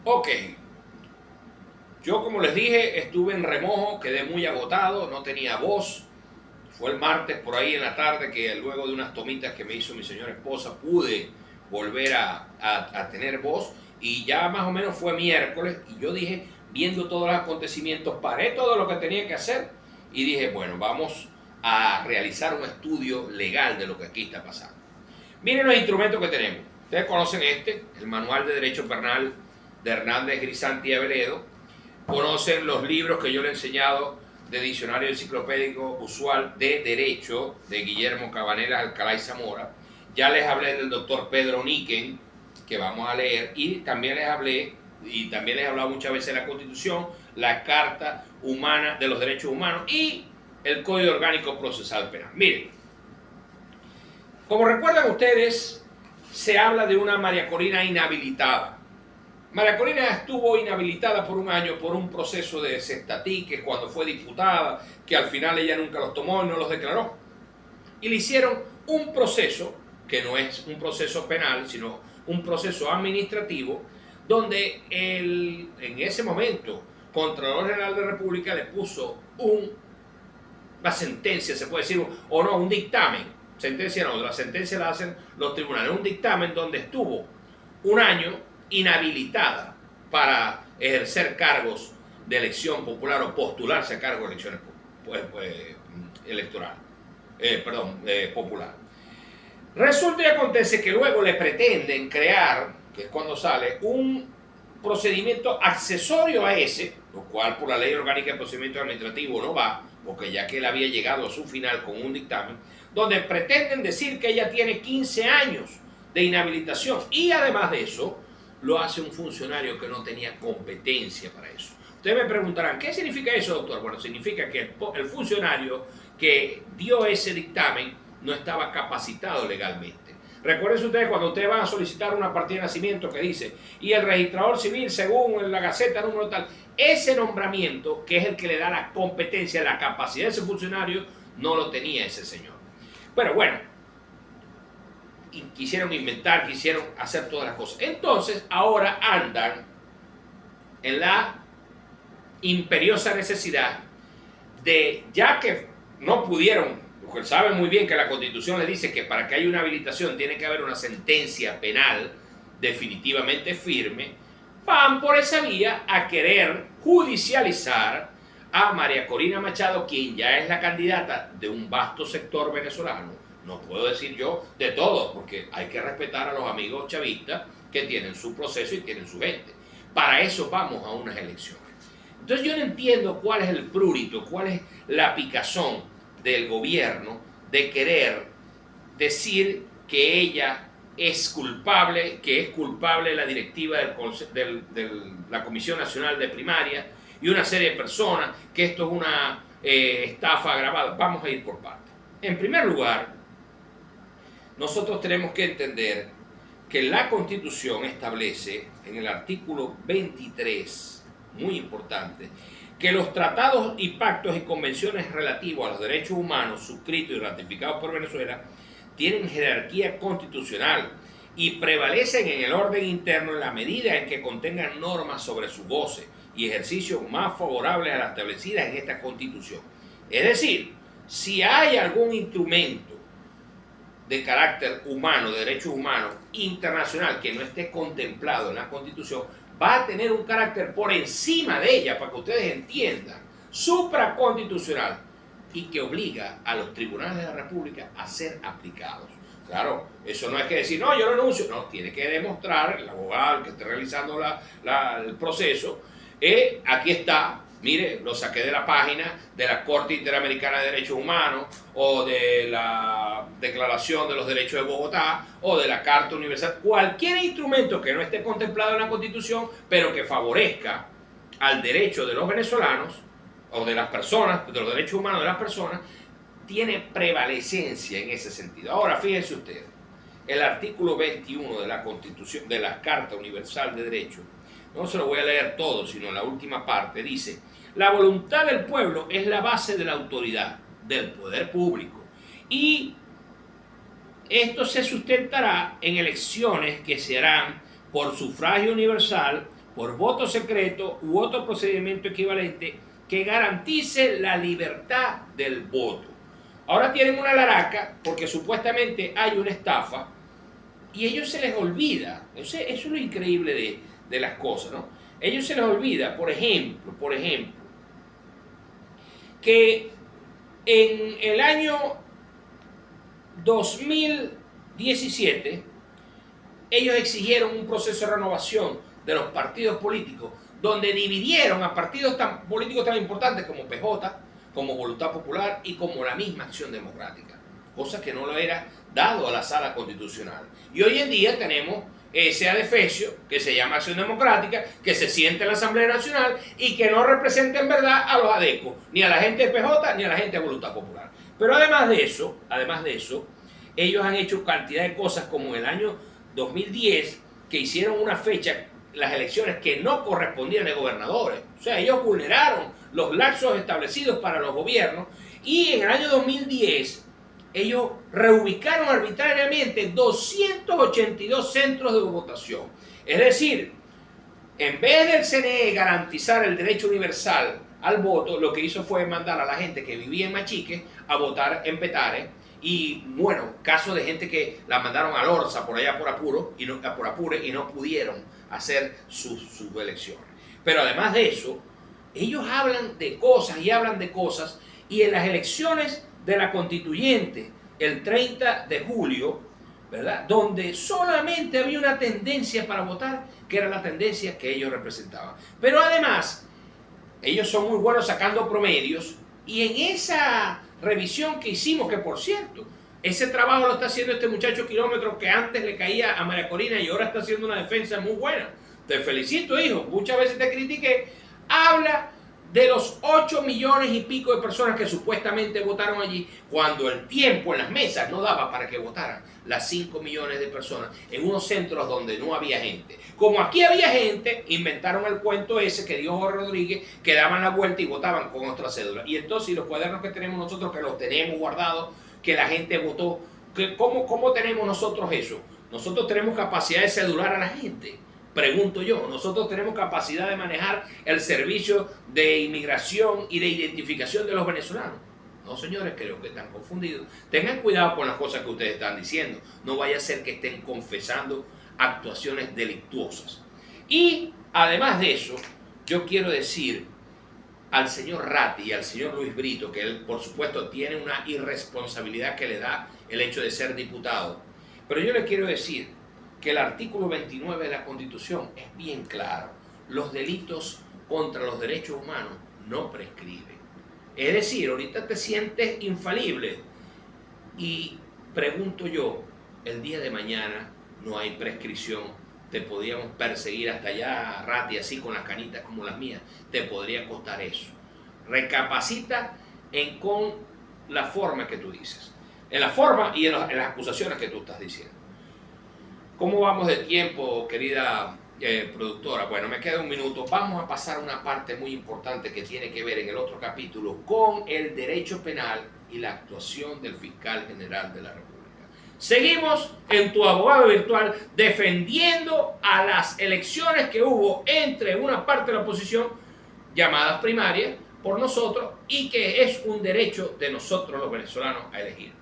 Ok, yo como les dije, estuve en remojo, quedé muy agotado, no tenía voz. Fue el martes por ahí en la tarde que luego de unas tomitas que me hizo mi señora esposa pude volver a tener voz, y ya más o menos fue miércoles y yo dije, viendo todos los acontecimientos, paré todo lo que tenía que hacer y dije, bueno, vamos a realizar un estudio legal de lo que aquí está pasando. Miren los instrumentos que tenemos. Ustedes conocen el Manual de Derecho Penal de Hernández Grisanti y Aveledo. Conocen los libros que yo le he enseñado de Diccionario Enciclopédico Usual de Derecho de Guillermo Cabanelas Alcalá y Zamora. Ya les hablé del doctor Pedro Niquen, que vamos a leer, y también les hablé, y también les he hablado muchas veces de la Constitución, la Carta Humana de los Derechos Humanos y el Código Orgánico Procesal Penal. Miren, como recuerdan ustedes, se habla de una María Corina inhabilitada. María Corina estuvo inhabilitada por un año por un proceso de cestatiques cuando fue diputada, que al final ella nunca los tomó y no los declaró. Y le hicieron un proceso, que no es un proceso penal, sino un proceso administrativo, donde en ese momento Contralor General de la República le puso una sentencia, se puede decir, o no, un dictamen. Sentencia no, la sentencia la hacen los tribunales. Un dictamen donde estuvo un año inhabilitada para ejercer cargos de elección popular o postularse a cargos de elecciones electorales, popular. Resulta y acontece que luego le pretenden crear, que es cuando sale, un procedimiento accesorio a ese, lo cual por la ley orgánica de procedimiento administrativo no va, porque ya que él había llegado a su final con un dictamen, donde pretenden decir que ella tiene 15 años de inhabilitación, y además de eso, lo hace un funcionario que no tenía competencia para eso. Ustedes me preguntarán, ¿qué significa eso, doctor? Bueno, significa que el funcionario que dio ese dictamen no estaba capacitado legalmente. Recuerden ustedes cuando ustedes van a solicitar una partida de nacimiento que dice, y el registrador civil, según la Gaceta número tal, ese nombramiento, que es el que le da la competencia, la capacidad de ese funcionario, no lo tenía ese señor. Pero bueno, quisieron inventar, quisieron hacer todas las cosas. Entonces, ahora andan en la imperiosa necesidad de, ya que no pudieron, porque saben muy bien que la Constitución les dice que para que haya una habilitación tiene que haber una sentencia penal definitivamente firme, van por esa vía a querer judicializar a María Corina Machado, quien ya es la candidata de un vasto sector venezolano. No puedo decir yo de todo, porque hay que respetar a los amigos chavistas que tienen su proceso y tienen su gente. Para eso vamos a unas elecciones. Entonces yo no entiendo cuál es el prurito, cuál es la picazón del gobierno de querer decir que ella es culpable, que es culpable la directiva de la Comisión Nacional de Primaria y una serie de personas, que esto es una estafa agravada. Vamos a ir por partes. En primer lugar, nosotros tenemos que entender que la Constitución establece en el artículo 23, muy importante, que los tratados y pactos y convenciones relativos a los derechos humanos suscritos y ratificados por Venezuela tienen jerarquía constitucional y prevalecen en el orden interno en la medida en que contengan normas sobre su goce y ejercicio más favorables a las establecidas en esta Constitución. Es decir, si hay algún instrumento de carácter humano, de derechos humanos, internacional, que no esté contemplado en la Constitución, va a tener un carácter por encima de ella, para que ustedes entiendan, supraconstitucional, y que obliga a los tribunales de la República a ser aplicados. Claro, eso no es que decir, no, yo lo renuncio, no, tiene que demostrar el abogado que esté realizando el proceso, aquí está. Mire, lo saqué de la página de la Corte Interamericana de Derechos Humanos, o de la Declaración de los Derechos de Bogotá, o de la Carta Universal. Cualquier instrumento que no esté contemplado en la Constitución, pero que favorezca al derecho de los venezolanos, o de las personas, de los derechos humanos de las personas, tiene prevalecencia en ese sentido. Ahora, fíjense ustedes, el artículo 21 de la Constitución, de la Carta Universal de Derechos, no se lo voy a leer todo, sino la última parte, dice: la voluntad del pueblo es la base de la autoridad, del poder público, y esto se sustentará en elecciones que se harán por sufragio universal por voto secreto u otro procedimiento equivalente que garantice la libertad del voto. Ahora tienen una laraca porque supuestamente hay una estafa y a ellos se les olvida. Eso es lo increíble de las cosas, ¿no? A ellos se les olvida, por ejemplo, que en el año 2017 ellos exigieron un proceso de renovación de los partidos políticos, donde dividieron a partidos políticos tan importantes como PJ, como Voluntad Popular y como la misma Acción Democrática, cosa que no lo era dado a la Sala Constitucional. Y hoy en día tenemos ese adefesio que se llama Acción Democrática, que se siente en la Asamblea Nacional y que no representa en verdad a los adecos, ni a la gente de PJ, ni a la gente de Voluntad Popular. Pero además de eso, ellos han hecho cantidad de cosas como el año 2010, que hicieron una fecha, las elecciones que no correspondían de gobernadores. O sea, ellos vulneraron los lapsos establecidos para los gobiernos y en el año 2010 ellos reubicaron arbitrariamente 282 centros de votación. Es decir, en vez del CNE garantizar el derecho universal al voto, lo que hizo fue mandar a la gente que vivía en Machique a votar en Petare. Y bueno, casos de gente que la mandaron a Lorza por allá por Apure y no pudieron hacer sus elecciones. Pero además de eso, ellos hablan de cosas y en las elecciones de la constituyente el 30 de julio, ¿verdad?, donde solamente había una tendencia para votar, que era la tendencia que ellos representaban. Pero además, ellos son muy buenos sacando promedios y en esa revisión que hicimos, que por cierto, ese trabajo lo está haciendo este muchacho Kilómetro, que antes le caía a María Corina y ahora está haciendo una defensa muy buena. Te felicito, hijo. Muchas veces te critiqué. Habla de los 8 millones y pico de personas que supuestamente votaron allí, cuando el tiempo en las mesas no daba para que votaran las 5 millones de personas en unos centros donde no había gente. Como aquí había gente, inventaron el cuento ese que dijo Jorge Rodríguez, que daban la vuelta y votaban con otra cédula. Y entonces, los cuadernos que tenemos nosotros, que los tenemos guardados, que la gente votó, ¿cómo tenemos nosotros eso? Nosotros tenemos capacidad de cedular a la gente. Pregunto yo, nosotros tenemos capacidad de manejar el servicio de inmigración y de identificación de los venezolanos. No, señores, creo que están confundidos. Tengan cuidado con las cosas que ustedes están diciendo. No vaya a ser que estén confesando actuaciones delictuosas. Y además de eso, yo quiero decir al señor Ratti y al señor Luis Brito, que él, por supuesto, tiene una irresponsabilidad que le da el hecho de ser diputado. Pero yo le quiero decir que el artículo 29 de la Constitución es bien claro. Los delitos contra los derechos humanos no prescriben. Es decir, ahorita te sientes infalible y pregunto yo, el día de mañana no hay prescripción, te podríamos perseguir hasta allá, Ratti, así con las canitas como las mías, te podría costar eso. Recapacita con la forma que tú dices, en la forma y en las acusaciones que tú estás diciendo. ¿Cómo vamos de tiempo, querida productora? Bueno, me queda un minuto. Vamos a pasar a una parte muy importante que tiene que ver en el otro capítulo con el derecho penal y la actuación del fiscal general de la República. Seguimos en Tu Abogado Virtual defendiendo a las elecciones que hubo entre una parte de la oposición, llamadas primarias por nosotros, y que es un derecho de nosotros los venezolanos a elegir.